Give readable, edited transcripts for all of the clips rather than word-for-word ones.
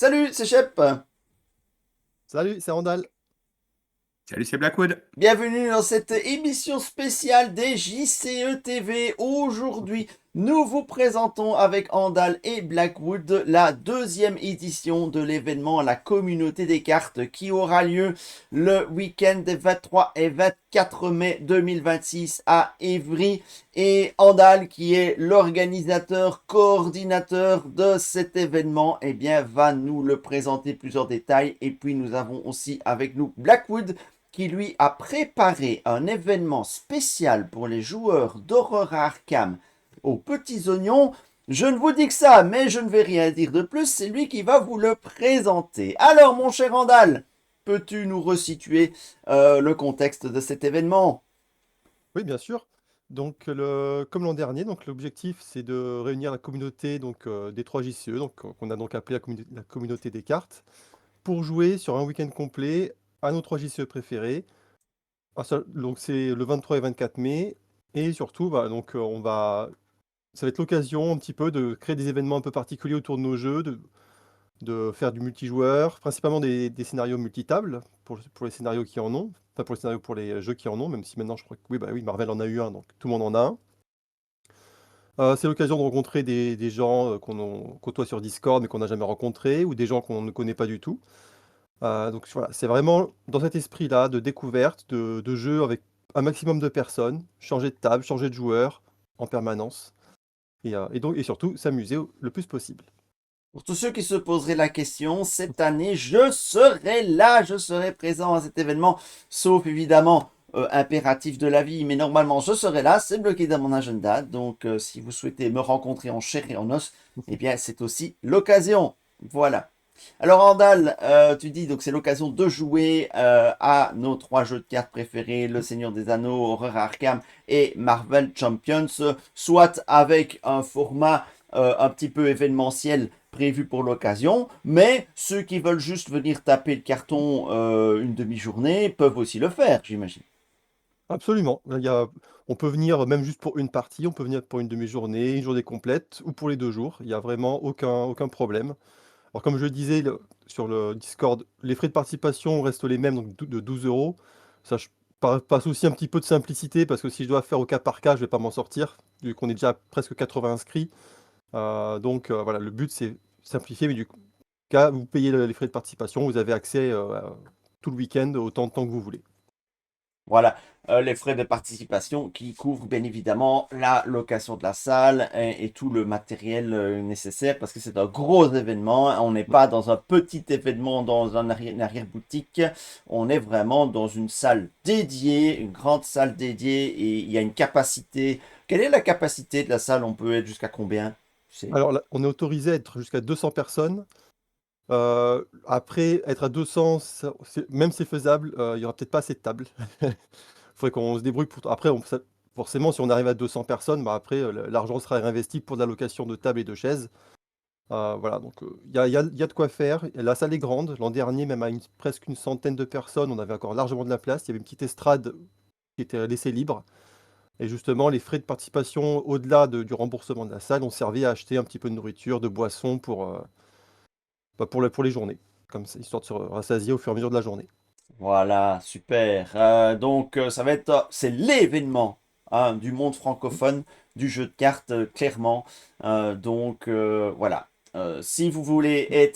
Salut, c'est Shep. Salut, c'est Randall. Salut, c'est Blackwood. Bienvenue dans cette émission spéciale des JCE TV. Aujourd'hui, nous vous présentons avec Andal et Blackwood la deuxième édition de l'événement La Communauté des cartes qui aura lieu le week-end des 23 et 24 mai 2026 à Évry. Et Andal, qui est l'organisateur, coordinateur de cet événement, eh bien, va nous le présenter plusieurs détails. Et puis, nous avons aussi avec nous Blackwood, qui lui a préparé un événement spécial pour les joueurs d'Aurora Arkham aux petits oignons. Je ne vous dis que ça, mais je ne vais rien dire de plus, c'est lui qui va vous le présenter. Alors, mon cher Randall, peux-tu nous resituer le contexte de cet événement? Oui, bien sûr. Donc, comme l'an dernier, donc l'objectif c'est de réunir la communauté des 3 JCE, qu'on a donc appelé la communauté des cartes, pour jouer sur un week-end complet à nos 3 JCE préférés. Donc c'est le 23 et 24 mai, et surtout, ça va être l'occasion un petit peu de créer des événements un peu particuliers autour de nos jeux, de faire du multijoueur, principalement des scénarios multitables, pour les scénarios qui en ont, enfin pour les jeux qui en ont, même si maintenant je crois que oui, bah oui, Marvel en a eu un, donc tout le monde en a un. C'est l'occasion de rencontrer des gens qu'on côtoie sur Discord mais qu'on n'a jamais rencontrés, ou des gens qu'on ne connaît pas du tout. Donc voilà, c'est vraiment dans cet esprit-là de découverte, de jeu avec un maximum de personnes, changer de table, changer de joueur en permanence, et surtout s'amuser le plus possible. Pour tous ceux qui se poseraient la question, cette année, je serai là, je serai présent à cet événement, sauf évidemment impératif de la vie, mais normalement je serai là, c'est bloqué dans mon agenda, donc si vous souhaitez me rencontrer en chair et en os, eh bien c'est aussi l'occasion. Voilà. Alors Andal, tu dis donc c'est l'occasion de jouer à nos 3 jeux de cartes préférés, Le Seigneur des Anneaux, Aurora Arkham et Marvel Champions, soit avec un format un petit peu événementiel prévu pour l'occasion, mais ceux qui veulent juste venir taper le carton une demi-journée peuvent aussi le faire, j'imagine. Absolument. On peut venir même juste pour une partie, on peut venir pour une demi-journée, une journée complète, ou pour les 2 jours. Il n'y a vraiment aucun problème. Alors comme je le disais sur le Discord, les frais de participation restent les mêmes, donc de 12 euros. Ça, par souci un petit peu de simplicité, parce que si je dois faire au cas par cas, je ne vais pas m'en sortir, vu qu'on est déjà presque 80 inscrits. Voilà, le but c'est simplifier, mais du cas, vous payez les frais de participation, vous avez accès tout le week-end, autant de temps que vous voulez. Voilà, les frais de participation qui couvrent bien évidemment la location de la salle et tout le matériel nécessaire parce que c'est un gros événement. On n'est pas dans un petit événement dans une arrière-boutique. On est vraiment dans une salle dédiée, une grande salle dédiée et il y a une capacité. Quelle est la capacité de la salle? On peut être jusqu'à combien? Tu sais. Alors là, on est autorisé à être jusqu'à 200 personnes. Après, être à 200, même si c'est faisable, il y aura peut-être pas assez de tables. Il faudrait qu'on se débrouille pour. Après, forcément, si on arrive à 200 personnes, bah après, l'argent sera réinvesti pour de la location de tables et de chaises. Voilà, donc il y a de quoi faire. La salle est grande. L'an dernier, même à presque une centaine de personnes, on avait encore largement de la place. Il y avait une petite estrade qui était laissée libre. Et justement, les frais de participation, au-delà du remboursement de la salle, ont servi à acheter un petit peu de nourriture, de boissons pour les journées, comme ça, histoire de se rassasier au fur et à mesure de la journée. Voilà, super. Donc, ça va être, c'est l'événement hein, du monde francophone du jeu de cartes, clairement. Voilà. Si vous voulez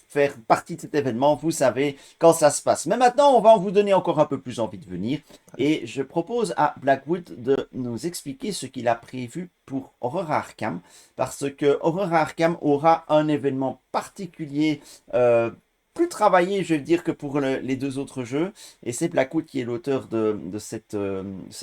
faire partie de cet événement, vous savez quand ça se passe. Mais maintenant, on va vous donner encore un peu plus envie de venir. Et je propose à Blackwood de nous expliquer ce qu'il a prévu pour Aurora Arkham. Parce que Aurora Arkham aura un événement particulier. Plus travaillé, je vais dire, que pour les 2 autres jeux. Et c'est Blackwood qui est l'auteur de cette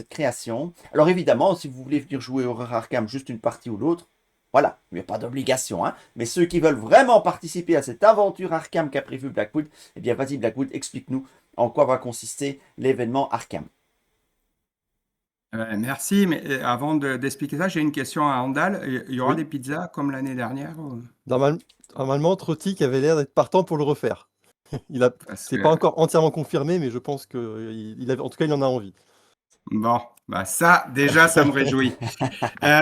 création. Alors évidemment, si vous voulez venir jouer Horror Arkham juste une partie ou l'autre, voilà, il n'y a pas d'obligation. Hein. Mais ceux qui veulent vraiment participer à cette aventure Arkham qu'a prévu Blackwood, eh bien vas-y Blackwood, explique-nous en quoi va consister l'événement Arkham. Merci, mais d'expliquer ça, j'ai une question à Andal. Il y aura Oui. des pizzas comme l'année dernière Normal- Normalement, Trotic avait l'air d'être partant pour le refaire. Parce C'est que pas encore entièrement confirmé, mais je pense que en tout cas, il en a envie. Bon, bah ça, déjà, ça me réjouit.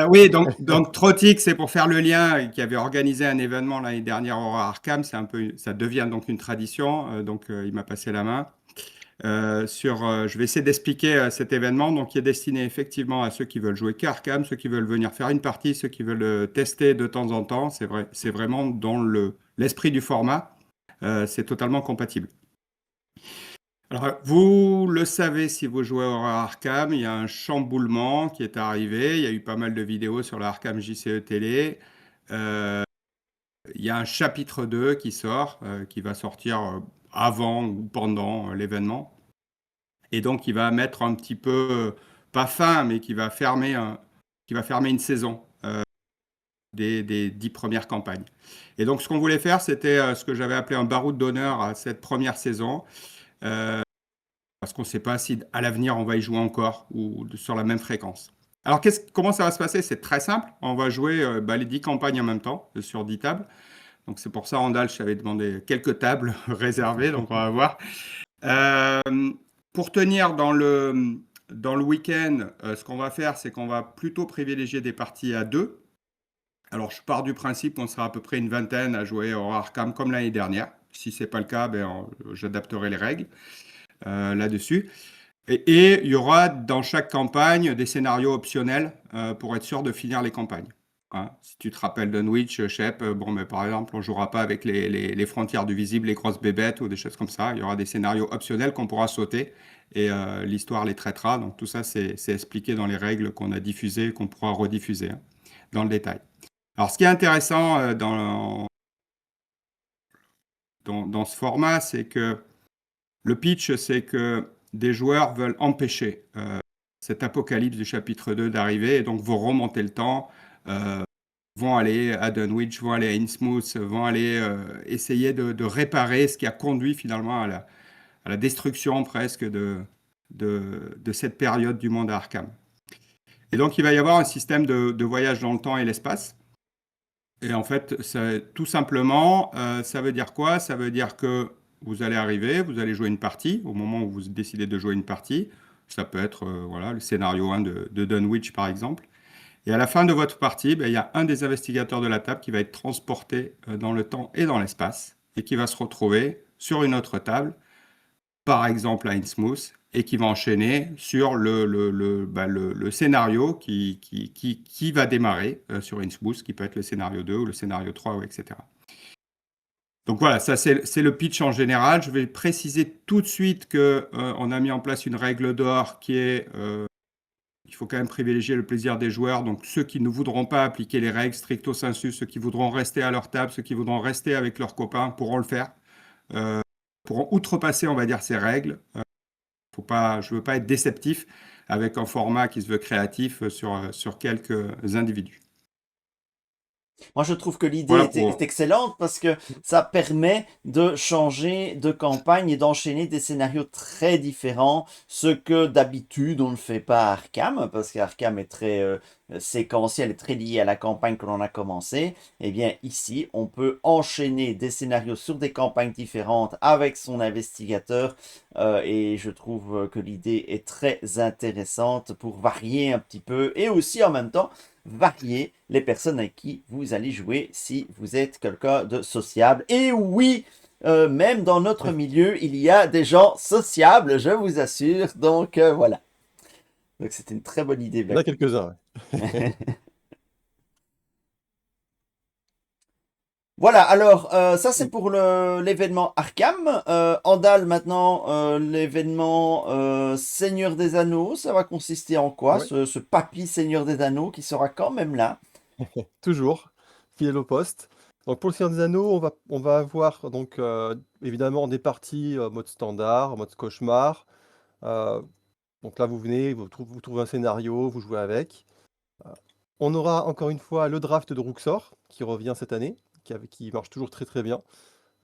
Oui, donc Trotic, c'est pour faire le lien, qui avait organisé un événement l'année dernière au Arkham. Ça devient donc une tradition. Il m'a passé la main. Je vais essayer d'expliquer cet événement. Donc, qui est destiné effectivement à ceux qui veulent jouer qu'Arkham, ceux qui veulent venir faire une partie, ceux qui veulent tester de temps en temps. C'est vrai, c'est vraiment dans l'esprit du format. C'est totalement compatible. Alors, vous le savez si vous jouez au Arkham, il y a un chamboulement qui est arrivé. Il y a eu pas mal de vidéos sur la Arkham JCE Télé. Euh, il y a un chapitre 2 qui sort, qui va sortir avant ou pendant l'événement. Et donc, il va mettre un petit peu, pas fin, mais qui va fermer une saison des 10 premières campagnes. Et donc, ce qu'on voulait faire, c'était ce que j'avais appelé un baroud d'honneur à cette première saison. Euh, Parce qu'on ne sait pas si à l'avenir on va y jouer encore ou sur la même fréquence. Alors comment ça va se passer? C'est très simple. On va jouer les 10 campagnes en même temps sur 10 tables. Donc c'est pour ça, Randall, je t'avais demandé quelques tables réservées, donc on va voir. Euh, pour tenir dans le week-end, ce qu'on va faire, c'est qu'on va plutôt privilégier des parties à 2. Alors je pars du principe qu'on sera à peu près une vingtaine à jouer au Arkham comme l'année dernière. Si ce n'est pas le cas, j'adapterai les règles là-dessus. Et il y aura dans chaque campagne des scénarios optionnels pour être sûr de finir les campagnes. Hein. Si tu te rappelles Dunwich, Shep, mais par exemple, on ne jouera pas avec les frontières du visible, les grosses bébêtes ou des choses comme ça. Il y aura des scénarios optionnels qu'on pourra sauter et l'histoire les traitera. Donc tout ça, c'est expliqué dans les règles qu'on a diffusées et qu'on pourra rediffuser dans le détail. Alors ce qui est intéressant dans ce format, c'est que le pitch, c'est que des joueurs veulent empêcher cet apocalypse du chapitre 2 d'arriver et donc vont remonter le temps, vont aller à Dunwich, vont aller à Innsmouth, vont aller essayer de réparer ce qui a conduit finalement à la destruction presque de cette période du monde Arkham. Et donc il va y avoir un système de voyage dans le temps et l'espace. Et en fait, tout simplement, ça veut dire quoi? Ça veut dire que vous allez arriver, vous allez jouer une partie, au moment où vous décidez de jouer une partie. Ça peut être le scénario 1 de Dunwich, par exemple. Et à la fin de votre partie, il y a un des investigateurs de la table qui va être transporté dans le temps et dans l'espace et qui va se retrouver sur une autre table, par exemple à Innsmouth, et qui va enchaîner sur le scénario qui va démarrer sur Innsmouth, qui peut être le scénario 2 ou le scénario 3, etc. Donc voilà, ça c'est le pitch en général. Je vais préciser tout de suite qu'on a mis en place une règle d'or qui est il faut quand même privilégier le plaisir des joueurs. Donc ceux qui ne voudront pas appliquer les règles stricto sensu, ceux qui voudront rester à leur table, ceux qui voudront rester avec leurs copains pourront le faire, pourront outrepasser, on va dire, ces règles. Je ne veux pas être déceptif avec un format qui se veut créatif sur quelques individus. Moi, je trouve que l'idée Voilà est excellente parce que ça permet de changer de campagne et d'enchaîner des scénarios très différents, ce que d'habitude on ne fait pas à Arkham, parce qu'Arkham est très séquentiel et très lié à la campagne que l'on a commencé. Eh bien, ici, on peut enchaîner des scénarios sur des campagnes différentes avec son investigateur, et je trouve que l'idée est très intéressante pour varier un petit peu et aussi en même temps varier les personnes avec qui vous allez jouer si vous êtes quelqu'un de sociable. Et oui, même dans notre milieu, il y a des gens sociables, je vous assure. Donc voilà. Donc c'était une très bonne idée. Il y en a quelques-uns. Ouais. Voilà, alors ça c'est pour l'événement Arkham. Andal maintenant, l'événement Seigneur des Anneaux, ça va consister en quoi, Ouais, ce papy Seigneur des Anneaux qui sera quand même là? toujours, fidèle au poste. Donc pour le Seigneur des Anneaux, on va avoir donc évidemment des parties mode standard, mode cauchemar. Euh, donc là, vous venez, vous trouvez un scénario, vous jouez avec. Euh, on aura encore une fois le draft de Ruxor qui revient cette année, qui marche toujours très très bien.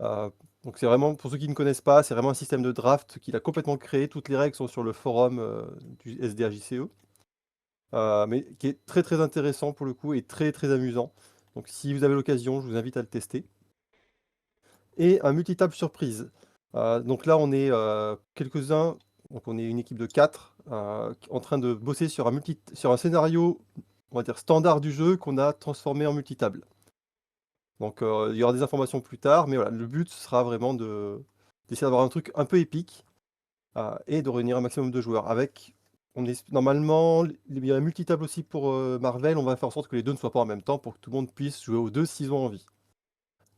Euh, donc c'est vraiment, pour ceux qui ne connaissent pas, c'est vraiment un système de draft qu'il a complètement créé. Toutes les règles sont sur le forum du SDAJCE, mais qui est très très intéressant pour le coup et très très amusant. Donc si vous avez l'occasion, je vous invite à le tester. Et un multitable surprise. Donc là, on est quelques-uns, donc on est une équipe de 4 en train de bosser sur un scénario, on va dire, standard du jeu qu'on a transformé en multitable. Donc il y aura des informations plus tard, mais voilà, le but sera vraiment d'essayer d'avoir un truc un peu épique et de réunir un maximum de joueurs. Normalement, il y a un multitable aussi pour Marvel, on va faire en sorte que les deux ne soient pas en même temps pour que tout le monde puisse jouer aux deux s'ils ont envie.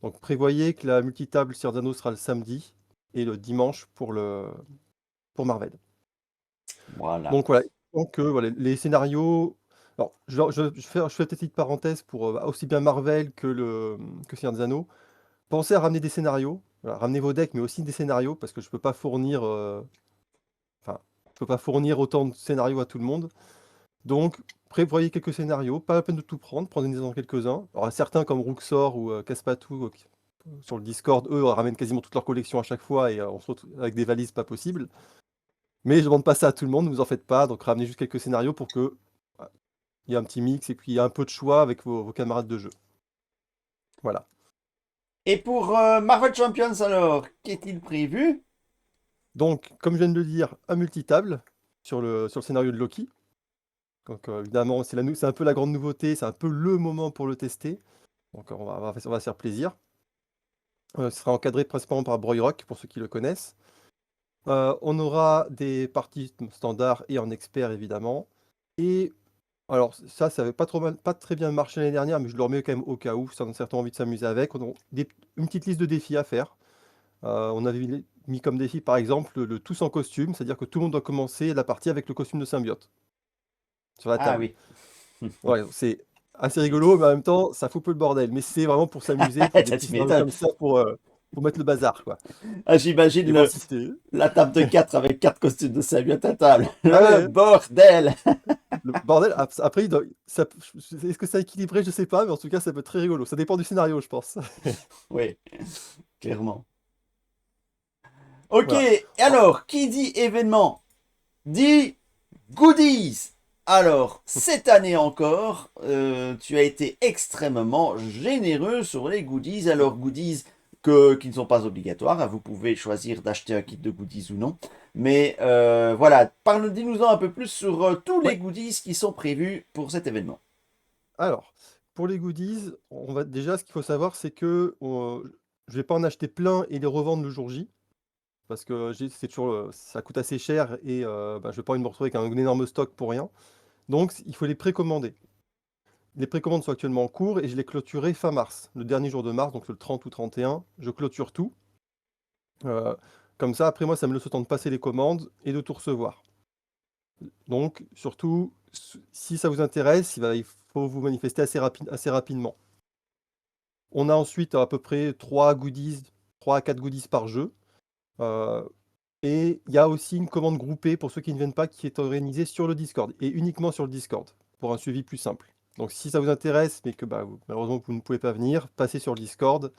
Donc prévoyez que la multitable Seigneur des Anneaux sera le samedi et le dimanche pour Marvel. Voilà. Donc voilà, voilà, les scénarios. Alors, je fais une petite parenthèse pour aussi bien Marvel que Seigneur des Anneaux. Pensez à ramener des scénarios. Voilà, ramenez vos decks, mais aussi des scénarios, parce que je peux pas fournir, je peux pas fournir autant de scénarios à tout le monde. Donc, prévoyez quelques scénarios. Pas la peine de tout prendre, prenez-en quelques-uns. Alors, certains comme Ruxor ou Caspatou sur le Discord, eux, ramènent quasiment toute leur collection à chaque fois et on se retrouve avec des valises pas possibles. Mais je demande pas ça à tout le monde, ne vous en faites pas. Donc, ramenez juste quelques scénarios pour que il y ait un petit mix et puis il y a un peu de choix avec vos camarades de jeu. Voilà. Et pour Marvel Champions, alors, qu'est-il prévu? Donc, comme je viens de le dire, un multitable sur le scénario de Loki. Donc, évidemment, c'est un peu la grande nouveauté, c'est un peu le moment pour le tester. Donc, on va se faire plaisir. Ce sera encadré principalement par Broyrock, pour ceux qui le connaissent. On aura des parties standards et en expert, évidemment. Et alors, ça n'avait pas très bien marché l'année dernière, mais je le remets quand même au cas où, certains ont envie de s'amuser avec. On a une petite liste de défis à faire. On avait mis comme défi, par exemple, le tous en costume, c'est-à-dire que tout le monde doit commencer la partie avec le costume de symbiote sur la Ah table. oui. Ouais, c'est assez rigolo, mais en même temps, ça fout peu le bordel. Mais c'est vraiment pour s'amuser, pour des Ça, petits tu scénarios m'étonnes. comme ça, pour mettre le bazar, quoi. Ah, j'imagine Et voir si c'est... la table de 4 avec 4 costumes de symbiote à table. Ah Le ouais, bordel! le bordel, après, est-ce que c'est équilibré? Je sais pas, mais en tout cas, ça peut être très rigolo. Ça dépend du scénario, je pense. Oui, clairement. Ok, Voilà. et alors, qui dit événement dit goodies. Alors, cette année encore, tu as été extrêmement généreux sur les goodies. Alors, goodies qui ne sont pas obligatoires, hein, vous pouvez choisir d'acheter un kit de goodies ou non. Mais voilà, dis-nous-en un peu plus sur tous les Ouais. goodies qui sont prévus pour cet événement. Alors, pour les goodies, déjà, ce qu'il faut savoir, c'est que je vais pas en acheter plein et les revendre le jour J. Parce que c'est toujours, ça coûte assez cher et bah, je vais pas envie de me retrouver avec un énorme stock pour rien. Donc, il faut les précommander. Les précommandes sont actuellement en cours et je les clôturerai fin mars. Le dernier jour de mars, donc le 30 ou 31, je clôture tout. Euh, Comme ça, après moi, ça me laisse le temps de passer les commandes et de tout recevoir. Donc, surtout, si ça vous intéresse, il faut vous manifester assez rapidement. On a ensuite à peu près 3 à 4 goodies par jeu. Euh, Et il y a aussi une commande groupée pour ceux qui ne viennent pas qui est organisée sur le Discord et uniquement sur le Discord pour un suivi plus simple. Donc si ça vous intéresse mais que malheureusement vous ne pouvez pas venir, passez sur le Discord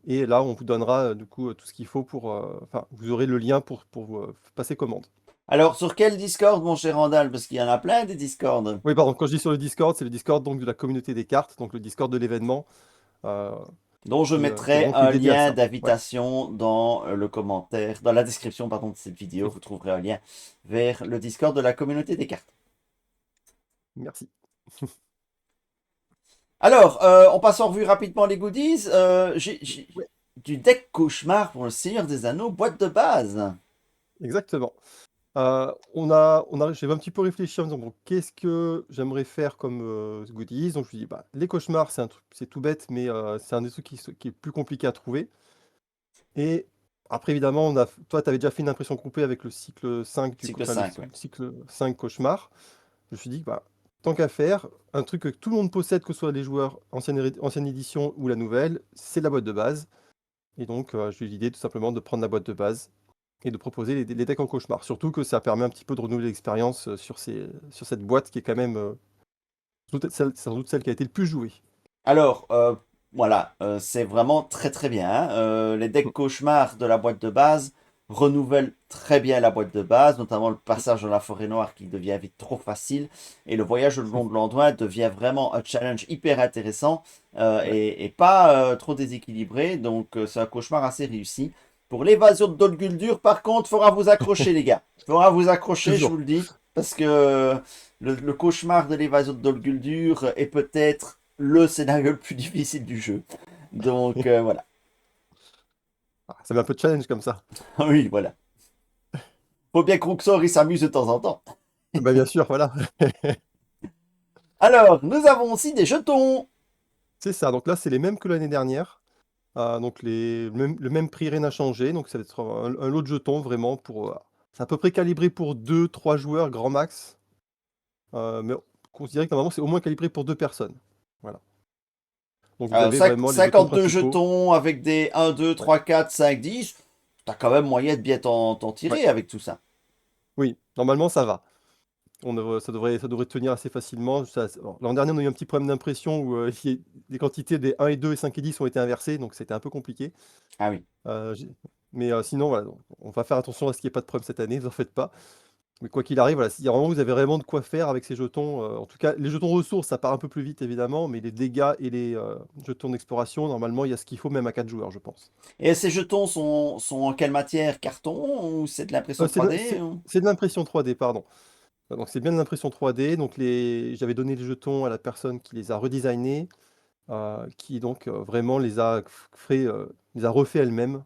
et là on vous donnera du coup tout ce qu'il faut enfin vous aurez le lien pour passer commande. Alors, sur quel Discord, mon cher Randall? Parce qu'il y en a plein des Discords. Oui pardon, quand je dis sur le Discord, c'est le Discord donc de la communauté des cartes, donc le Discord de l'événement euh, Dont je qui est mettrai vraiment qui est un dédié à lien ça. Ouais, d'invitation dans le commentaire, dans la description pardon, de cette vidéo. Vous trouverez un lien vers le Discord de la communauté des cartes. merci. Alors, on passe en revue rapidement les goodies. J'ai Ouais, du deck cauchemar pour le Seigneur des Anneaux, boîte de base. exactement. J'ai un petit peu réfléchi en me disant, bon, qu'est-ce que j'aimerais faire comme goodies? Donc je me dis, bah, les cauchemars, c'est tout bête, mais c'est un des trucs qui est plus compliqué à trouver. Et après, évidemment, toi, tu avais déjà fait une impression groupée avec le cycle 5, Cycle 5, le ouais. cycle 5 cauchemar. Je me suis dit, bah, tant qu'à faire, un truc que tout le monde possède, que ce soit les joueurs ancienne édition ou la nouvelle, c'est la boîte de base. Et donc, j'ai eu l'idée tout simplement de prendre la boîte de base et de proposer les decks en cauchemar. Surtout que ça permet un petit peu de renouveler l'expérience sur cette boîte qui est quand même sans doute celle qui a été le plus jouée. Alors, voilà, c'est vraiment très très bien, hein. Les decks cauchemars de la boîte de base renouvellent très bien la boîte de base, notamment le passage dans la forêt noire qui devient vite trop facile. Et le voyage le long de l'Anduin devient vraiment un challenge hyper intéressant Ouais, et pas trop déséquilibré. Donc, c'est un cauchemar assez réussi. Pour l'évasion de Dol Guldur, par contre, faudra vous accrocher, les gars. Faudra vous accrocher, je toujours. vous le dis. parce que le cauchemar de l'évasion de Dol Guldur est peut-être le scénario le plus difficile du jeu. Donc voilà. Ah, ça met un peu de challenge comme ça. Oui, voilà. Faut bien que Roxor il s'amuse de temps en temps. Bah, bien sûr, voilà. Alors, nous avons aussi des jetons. C'est ça. Donc là, c'est les mêmes que l'année dernière. Donc le même prix, rien n'a changé. Donc ça va être un lot de jetons vraiment pour. C'est à peu près calibré pour 2, 3 joueurs, grand max. Mais considérez que normalement, c'est au moins calibré pour 2 personnes. Voilà. Donc vous avez vraiment les jetons 52 principaux. jetons avec des 1, 2, Ouais. 3, 4, 5, 10. T'as quand même moyen de bien t'en Ouais. tirer avec tout ça. Oui, normalement, ça va. Ça devrait tenir assez facilement. Alors, l'an dernier, on a eu un petit problème d'impression où les quantités des 1 et 2 et 5 et 10 ont été inversées, donc c'était un peu compliqué. Ah oui. Mais sinon, voilà, on va faire attention à ce qu'il n'y ait pas de problème cette année, ne vous en faites pas. Mais quoi qu'il arrive, voilà, vous avez vraiment de quoi faire avec ces jetons. En tout cas, les jetons ressources, ça part un peu plus vite évidemment, mais les dégâts et les jetons d'exploration, normalement, il y a ce qu'il faut même à 4 joueurs, je pense. Et ces jetons sont en quelle matière? Carton ou c'est de l'impression C'est de, 3D ou- c'est de l'impression 3D, pardon. Donc c'est bien de l'impression 3D. Donc j'avais donné les jetons à la personne qui les a redesignés, qui donc vraiment les a refait elle-même.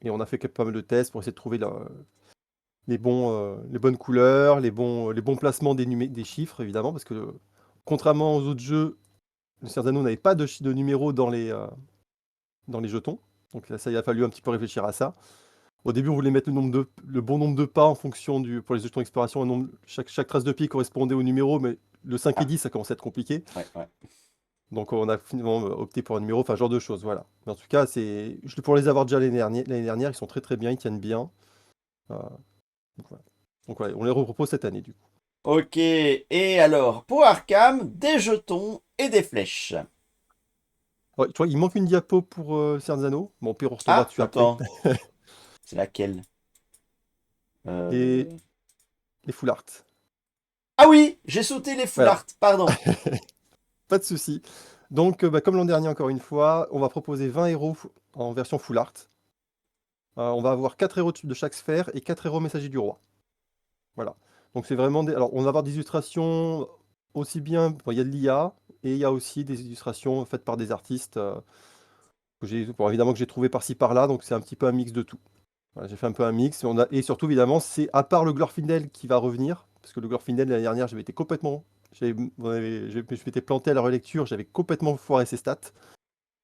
Et on a fait pas mal de tests pour essayer de trouver les bonnes couleurs, les bons placements des chiffres, évidemment, parce que contrairement aux autres jeux, le Seigneur des Anneaux n'avait pas de numéros dans les jetons. Donc ça, il a fallu un petit peu réfléchir à ça. Au début, on voulait mettre le bon nombre de pas en fonction pour les jetons d'exploration. Chaque trace de pied correspondait au numéro, mais le 5 et Ah, 10, ça commençait à être compliqué. ouais. Donc on a finalement opté pour un numéro, enfin, ce genre de choses, voilà. Mais en tout cas, pour les avoir déjà l'année dernière, ils sont très très bien, ils tiennent bien. Euh, donc voilà. Donc ouais, on les repropose cette année, du coup. Ok. Et alors, pour Arkham, des jetons et des flèches. Ouais, tu vois, il manque une diapo pour le Seigneur des Anneaux. Bon, puis on retombera Ah, dessus après. attends. C'est laquelle? Et Euh, les full art. Ah oui, j'ai sauté les full Voilà, art, pardon. pas de souci. Donc, comme l'an dernier, encore une fois, on va proposer 20 héros en version full art. On va avoir 4 héros de chaque sphère et 4 héros messagers du roi. Voilà. Donc c'est vraiment des. Alors on va avoir des illustrations aussi bien. Bon, il y a de l'IA et il y a aussi des illustrations faites par des artistes évidemment que j'ai trouvé par-ci par-là. Donc c'est un petit peu un mix de tout. Voilà, j'ai fait un peu un mix. Et surtout évidemment, c'est à part le Glorfindel qui va revenir. Parce que le Glorfindel l'année dernière, j'avais été complètement. Je m'étais planté à la relecture, j'avais complètement foiré ses stats.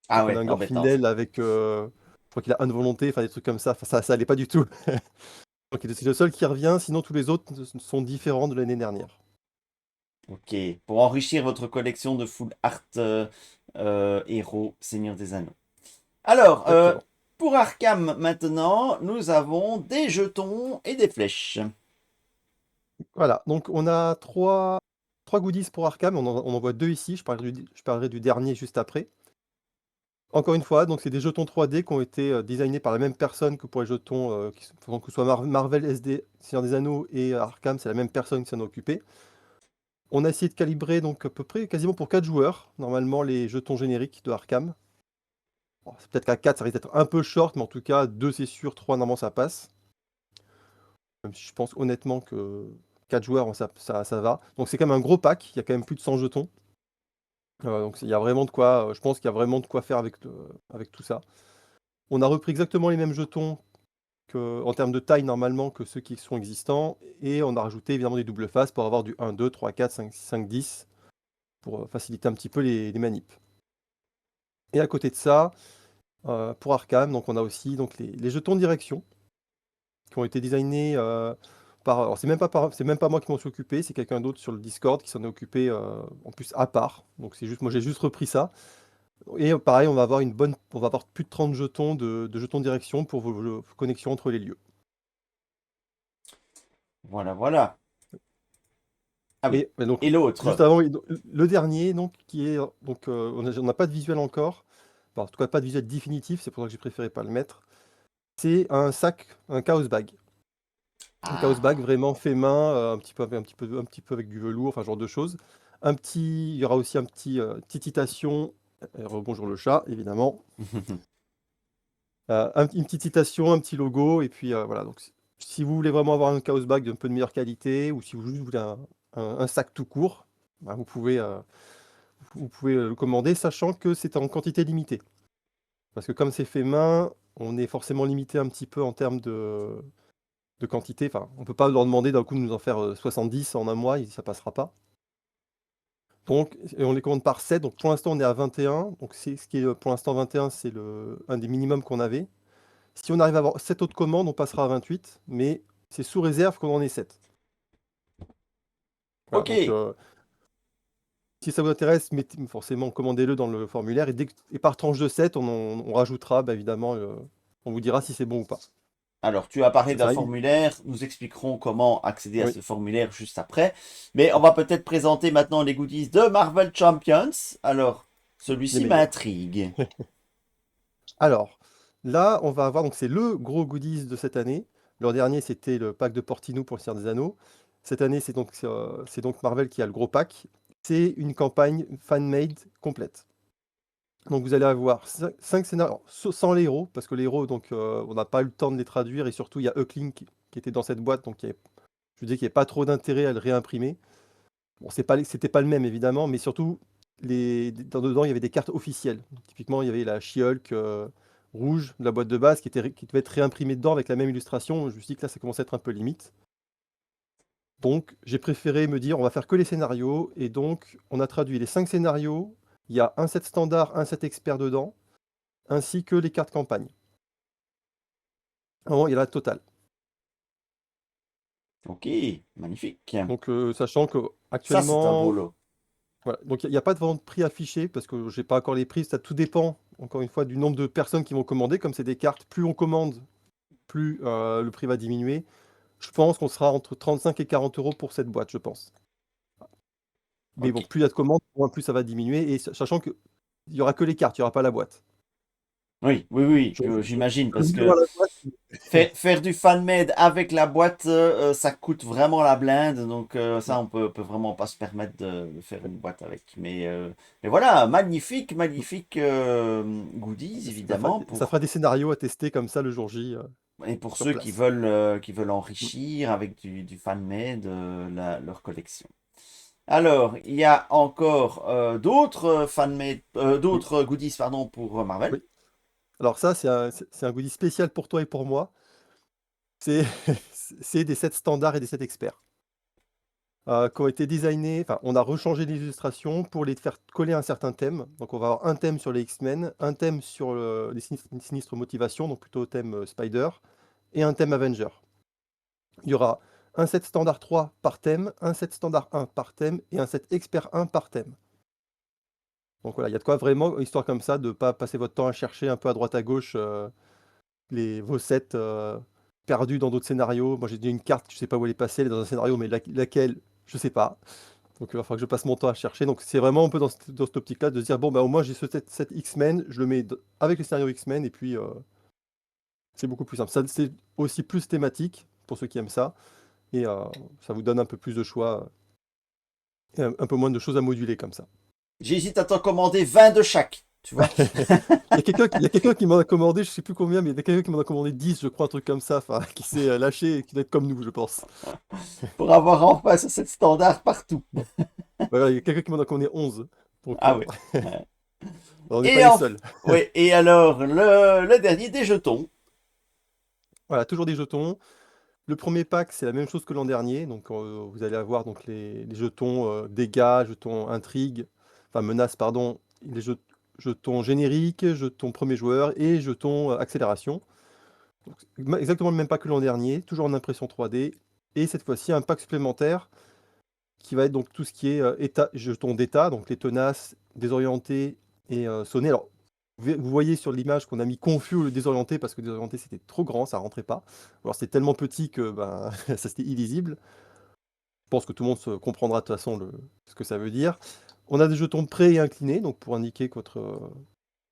Ah Donc on a ouais, un embêtant ça. Glorfindel avec. Je crois qu'il a un de volonté, enfin des trucs comme ça. Enfin, ça allait pas du tout. Donc c'est le seul qui revient, sinon tous les autres sont différents de l'année dernière. Ok. Pour enrichir votre collection de full art héros Seigneur des Anneaux. Alors, Exactement. pour Arkham maintenant, nous avons des jetons et des flèches. Voilà, donc on a trois goodies pour Arkham, on en voit deux ici, je parlerai du dernier juste après. Encore une fois, donc c'est des jetons 3D qui ont été designés par la même personne que pour les jetons, que ce soit Marvel, SD, Seigneur des Anneaux et Arkham, c'est la même personne qui s'en est occupée. On a essayé de calibrer donc à peu près quasiment pour 4 joueurs, normalement les jetons génériques de Arkham. Bon, c'est peut-être qu'à 4 ça risque d'être un peu short, mais en tout cas 2 c'est sûr, 3 normalement ça passe. Même si je pense honnêtement que 4 joueurs, ça va. Donc c'est quand même un gros pack, il y a quand même plus de 100 jetons. Donc il y a vraiment de quoi, je pense qu'il y a vraiment de quoi faire avec tout ça. On a repris exactement les mêmes jetons en termes de taille normalement que ceux qui sont existants, et on a rajouté évidemment des doubles faces pour avoir du 1, 2, 3, 4, 5, 6, 5, 10, pour faciliter un petit peu les manips. Et à côté de ça, pour Arkham, donc on a aussi donc les jetons de direction qui ont été designés alors c'est même pas moi qui m'en suis occupé, c'est quelqu'un d'autre sur le Discord qui s'en est occupé en plus à part. Donc moi j'ai juste repris ça. Et pareil, on va avoir plus de 30 jetons de jetons de direction pour vos connexions entre les lieux. Voilà, voilà. Ah oui. Et donc Et juste l'autre? avant, oui, donc, le dernier donc qui est donc on n'a pas de visuel encore. Enfin, en tout cas pas de visuel définitif, c'est pour ça que j'ai préféré pas le mettre. C'est un sac, un chaos bag. Un chaos bag Ah. vraiment fait main, un petit peu avec du velours, enfin, ce genre de choses. Il y aura aussi petite citation, rebonjour le chat, évidemment. Une petite citation, un petit logo, et puis voilà. Donc, Si vous voulez vraiment avoir un chaos bag d'un peu de meilleure qualité, ou si vous juste voulez un sac tout court, bah, vous pouvez le commander, sachant que c'est en quantité limitée. Parce que comme c'est fait main, on est forcément limité un petit peu en termes de quantité. Enfin, on peut pas leur demander d'un coup de nous en faire 70 en un mois, ça passera pas. Donc, et on les commande par 7. Donc pour l'instant, on est à 21. Donc ce qui est pour l'instant 21, c'est un des minimums qu'on avait. Si on arrive à avoir 7 autres commandes, on passera à 28. Mais c'est sous réserve qu'on en ait 7. Voilà, Ok. donc si ça vous intéresse, forcément, commandez-le dans le formulaire. Et par tranche de 7, on rajoutera, bah, évidemment, on vous dira si c'est bon ou pas. Alors, tu as parlé Ça d'un sera- formulaire, nous expliquerons comment accéder à Oui, ce formulaire juste après. Mais on va peut-être présenter maintenant les goodies de Marvel Champions. Alors, les celui-ci meilleurs. m'intrigue. Alors, là, on va avoir, donc c'est le gros goodies de cette année. L'an dernier, c'était le pack de Portinou pour le Seigneur des Anneaux. Cette année, c'est donc Marvel qui a le gros pack. C'est une campagne fan-made complète. Donc vous allez avoir 5 scénarios, sans les héros, parce que les héros, donc, on n'a pas eu le temps de les traduire, et surtout, il y a Huckling qui était dans cette boîte, donc je dis qu'il n'y a pas trop d'intérêt à le réimprimer. Bon, c'était pas le même, évidemment, mais surtout, dedans, il y avait des cartes officielles. Typiquement, il y avait la She-Hulk rouge de la boîte de base qui devait être réimprimée dedans avec la même illustration. Je me suis dit que là, ça commençait à être un peu limite. Donc, j'ai préféré me dire, on va faire que les scénarios. Et donc, on a traduit les 5 scénarios. Il y a un set standard, un set expert dedans, ainsi que les cartes campagne. Vraiment, il y a la totale. Ok, magnifique. Donc, sachant que Ça, c'est un beau actuellement, lot. voilà. Donc il n'y a pas de vente prix affiché parce que j'ai pas encore les prix. Ça tout dépend, encore une fois, du nombre de personnes qui vont commander. Comme c'est des cartes, plus on commande, plus le prix va diminuer. Je pense qu'on sera entre 35 et 40 euros pour cette boîte, je pense. Mais Ok. bon, plus il y a de commandes, moins plus ça va diminuer. Et sachant qu'il n'y aura que les cartes, il n'y aura pas la boîte. Oui, oui, oui, Je j'imagine, veux parce bien avoir que la boîte. faire du fan-made avec la boîte, ça coûte vraiment la blinde. Donc ça, on peut vraiment pas se permettre de faire une boîte avec. Mais voilà, magnifique, magnifique goodies, évidemment, Ça fera des scénarios à tester comme ça le jour J et pour sur ceux qui place. veulent enrichir avec du fan-made leur collection. Alors, il y a encore d'autres fan-made, Oui, d'autres goodies, pardon, pour Marvel. oui. Alors ça, c'est un goodie spécial pour toi et pour moi. C'est c'est des sets standards et des sets experts. Qui ont été designés, enfin, on a rechangé les illustrations pour les faire coller un certain thème. Donc, on va avoir un thème sur les X-Men, un thème sur les sinistres motivations, donc plutôt thème Spider, et un thème Avenger. Il y aura un set standard 3 par thème, un set standard 1 par thème, et un set expert 1 par thème. Donc voilà, il y a de quoi vraiment, histoire comme ça, de ne pas passer votre temps à chercher un peu à droite à gauche vos sets perdus dans d'autres scénarios. Moi, j'ai dit une carte, je ne sais pas où elle est passée, elle est dans un scénario, mais laquelle, je ne sais pas. Donc il va falloir que je passe mon temps à chercher. Donc c'est vraiment un peu dans cette optique-là de se dire, bon, bah, au moins j'ai cette X-Men, je le mets avec les scénarios X-Men, et puis c'est beaucoup plus simple. C'est aussi plus thématique, pour ceux qui aiment ça, et ça vous donne un peu plus de choix, et un peu moins de choses à moduler comme ça. J'hésite à t'en commander 20 de chaque, tu vois. Il y a quelqu'un qui m'en a commandé, je sais plus combien, mais il y a quelqu'un qui m'en a commandé 10, je crois, un truc comme ça, enfin, qui s'est lâché et qui doit être comme nous, je pense. Pour avoir enfin ce set standard partout. Voilà, il y a quelqu'un qui m'en a commandé 11. Donc, Ah oui. on n'est pas Et, les seuls. ouais, et alors, le dernier des jetons. Voilà, toujours des jetons. Le premier pack, c'est la même chose que l'an dernier. Donc, vous allez avoir donc, les jetons dégâts, jetons intrigue, enfin menace, pardon, les jetons génériques, jetons premier joueur et jetons accélération. Donc, exactement le même pack que l'an dernier, toujours en impression 3D. Et cette fois-ci, un pack supplémentaire qui va être donc tout ce qui est jetons d'état, donc les tenaces, désorientés et sonnés. Alors, vous voyez sur l'image qu'on a mis confus ou désorienté parce que désorienté c'était trop grand, ça rentrait pas. Alors c'était tellement petit que ben, ça c'était illisible. Je pense que tout le monde comprendra de toute façon ce que ça veut dire. On a des jetons prêts et inclinés, donc pour indiquer que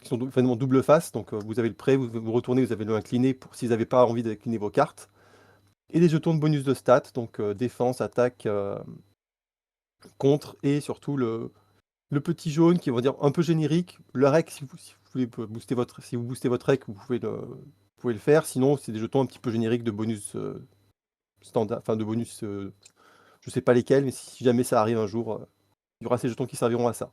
qui sont finalement double face. Donc vous avez le prêt, vous retournez, vous avez le incliné pour si vous n'avez pas envie d'incliner vos cartes. Et des jetons de bonus de stats, donc défense, attaque, contre, et surtout le petit jaune qui va dire un peu générique. Le rec, si vous voulez si vous boostez votre rec, vous pouvez le faire. Sinon, c'est des jetons un petit peu génériques de bonus standard, enfin de bonus, je sais pas lesquels, mais si jamais ça arrive un jour, il y aura ces jetons qui serviront à ça.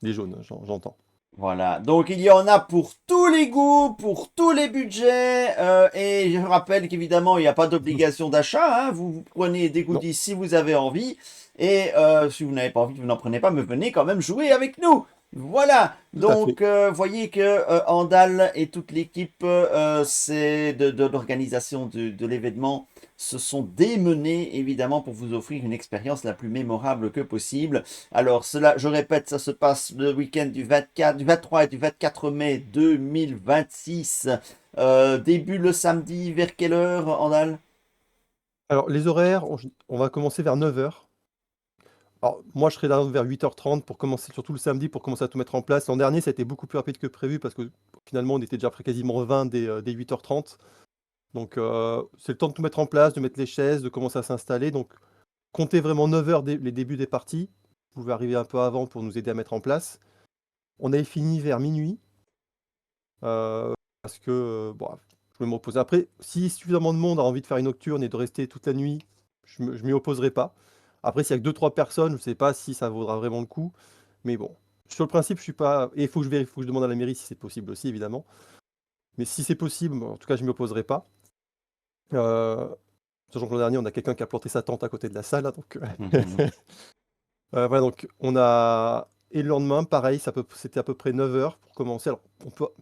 Les jaunes, j'entends. Voilà, donc il y en a pour tous les goûts, pour tous les budgets, et je rappelle qu'évidemment il n'y a pas d'obligation d'achat, hein. Vous prenez des Non, goodies si vous avez envie, et si vous n'avez pas envie, vous n'en prenez pas, mais venez quand même jouer avec nous. Voilà, tout à fait. donc voyez que Andal et toute l'équipe c'est de l'organisation de l'événement se sont démenés évidemment pour vous offrir une expérience la plus mémorable que possible. Alors cela, je répète, ça se passe le week-end du 23 et du 24 mai 2026. Début le samedi, vers quelle heure, Andal? Alors, les horaires, on va commencer vers 9h. Alors, moi, je serai là vers 8h30 pour commencer, surtout le samedi, pour commencer à tout mettre en place. L'an dernier, ça a été beaucoup plus rapide que prévu parce que finalement, on était déjà près quasiment 20 dès 8h30. Donc, c'est le temps de tout mettre en place, de mettre les chaises, de commencer à s'installer. Donc, comptez vraiment 9h les débuts des parties. Vous pouvez arriver un peu avant pour nous aider à mettre en place. On avait fini vers minuit parce que bon, je vais me reposer. Après, si suffisamment de monde a envie de faire une nocturne et de rester toute la nuit, je m'y opposerai pas. Après, s'il y a que 2-3 personnes, je ne sais pas si ça vaudra vraiment le coup. Mais bon, sur le principe, je suis pas. Et il faut que je vérifie, faut que je demande à la mairie si c'est possible aussi, évidemment. Mais si c'est possible, en tout cas, je m'y opposerai pas. Sachant que l'an dernier, on a quelqu'un qui a planté sa tente à côté de la salle, là, donc. Voilà, donc on a. Et le lendemain, pareil, c'était à peu près 9h pour commencer. Alors,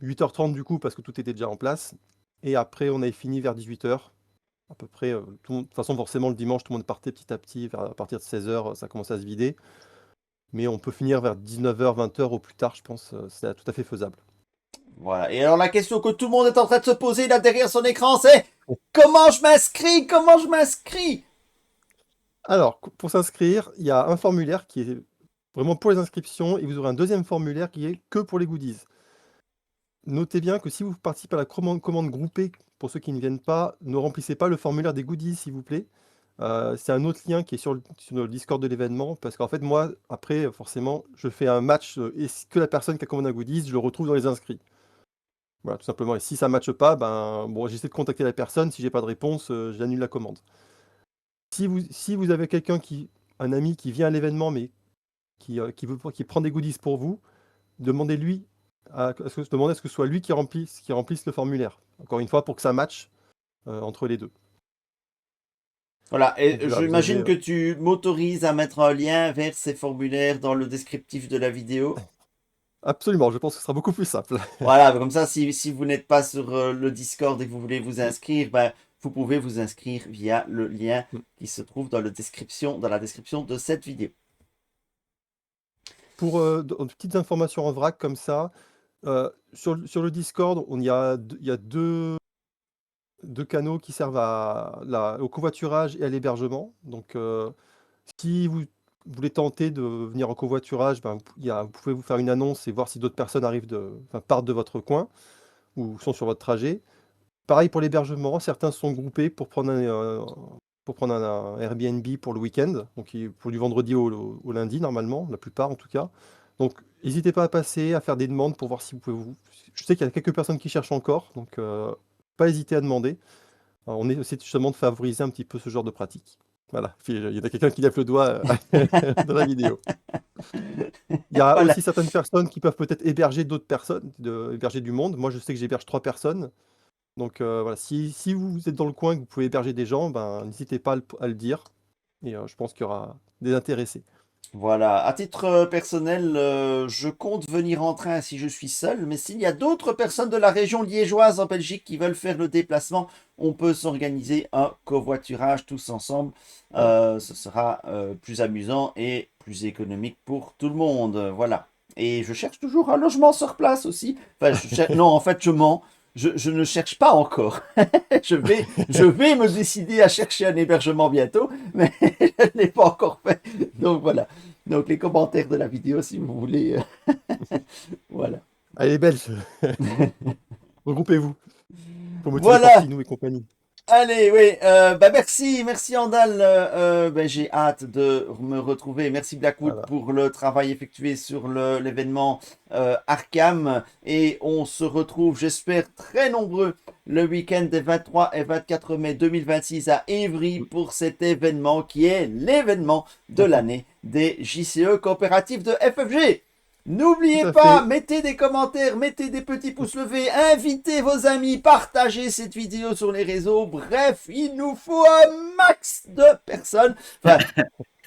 8h30 du coup, parce que tout était déjà en place. Et après, on avait fini vers 18h. À peu près, de toute façon, forcément, le dimanche, tout le monde partait petit à petit. À partir de 16h, ça commence à se vider. Mais on peut finir vers 19h, 20h au plus tard, je pense. C'est tout à fait faisable. Voilà, et alors la question que tout le monde est en train de se poser là derrière son écran, c'est comment je m'inscris? Comment je m'inscris? Alors, pour s'inscrire, il y a un formulaire qui est vraiment pour les inscriptions. Et vous aurez un deuxième formulaire qui est que pour les goodies. Notez bien que si vous participez à la commande groupée, pour ceux qui ne viennent pas, ne remplissez pas le formulaire des goodies, s'il vous plaît. C'est un autre lien qui est sur le Discord de l'événement, parce qu'en fait, moi, après, forcément, je fais un match, et que la personne qui a commandé un goodies, je le retrouve dans les inscrits. Voilà, tout simplement. Et si ça ne matche pas, ben, bon, j'essaie de contacter la personne. Si j'ai pas de réponse, j'annule la commande. Si vous avez un ami qui vient à l'événement, mais qui prend des goodies pour vous, demandez-lui demandez à ce que ce soit lui qui remplisse le formulaire. Encore une fois, pour que ça matche entre les deux. Voilà, Donc et voilà, vous j'imagine que avez. tu m'autorises à mettre un lien vers ces formulaires dans le descriptif de la vidéo. Absolument, je pense que ce sera beaucoup plus simple. Voilà, comme ça, si vous n'êtes pas sur le Discord et que vous voulez vous inscrire, ben, vous pouvez vous inscrire via le lien qui se trouve dans la description de cette vidéo. Pour petites informations en vrac comme ça, sur le Discord, il y a deux canaux qui servent au covoiturage et à l'hébergement. Donc, si vous voulez tenter de venir en covoiturage, ben, vous pouvez vous faire une annonce et voir si d'autres personnes partent de votre coin ou sont sur votre trajet. Pareil pour l'hébergement, certains sont groupés pour prendre un Airbnb pour le week-end, donc pour du vendredi au lundi normalement, la plupart en tout cas. Donc n'hésitez pas à passer, à faire des demandes pour voir si vous pouvez Je sais qu'il y a quelques personnes qui cherchent encore, donc pas hésiter à demander. Alors, on essaie justement de favoriser un petit peu ce genre de pratique. Voilà, puis, il y a quelqu'un qui lève le doigt dans la vidéo. Il y a Voilà. aussi certaines personnes qui peuvent peut-être héberger d'autres personnes, héberger du monde. Moi je sais que j'héberge 3 personnes. Donc voilà, si vous êtes dans le coin et que vous pouvez héberger des gens, ben, n'hésitez pas à le dire. Et je pense qu'il y aura des intéressés. Voilà, à titre personnel, je compte venir en train si je suis seul, mais s'il y a d'autres personnes de la région liégeoise en Belgique qui veulent faire le déplacement, on peut s'organiser un covoiturage tous ensemble. Voilà. Ce sera plus amusant et plus économique pour tout le monde. Voilà. Et je cherche toujours un logement sur place aussi. Enfin, non, en fait, je mens. Je ne cherche pas encore. Je vais me décider à chercher un hébergement bientôt, mais je ne l'ai pas encore fait. Donc voilà. Donc les commentaires de la vidéo, si vous voulez. Voilà. Allez, belge, regroupez-vous pour motiver Voilà. Fortinou et compagnie. Allez, oui, merci Andal. J'ai hâte de me retrouver. Merci Blackwood Voilà. pour le travail effectué sur l'événement Arkham. Et on se retrouve, j'espère, très nombreux le week-end des 23 et 24 mai 2026 à Évry pour cet événement qui est l'événement de l'année des JCE coopératifs de FFG. N'oubliez Tout à pas, fait. mettez des commentaires, mettez des petits pouces levés, invitez vos amis, partagez cette vidéo sur les réseaux. Bref, il nous faut un max de personnes. Enfin,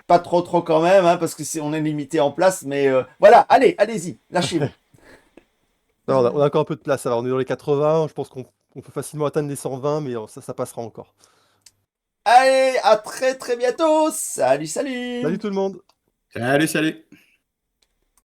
pas trop quand même, hein, parce que on est limité en place, mais voilà, allez-y, lâchez-vous. Non, on a encore un peu de place. Alors, on est dans les 80. Je pense qu'on peut facilement atteindre les 120, mais ça passera encore. Allez, à très bientôt. Salut. Salut tout le monde! Salut, salut.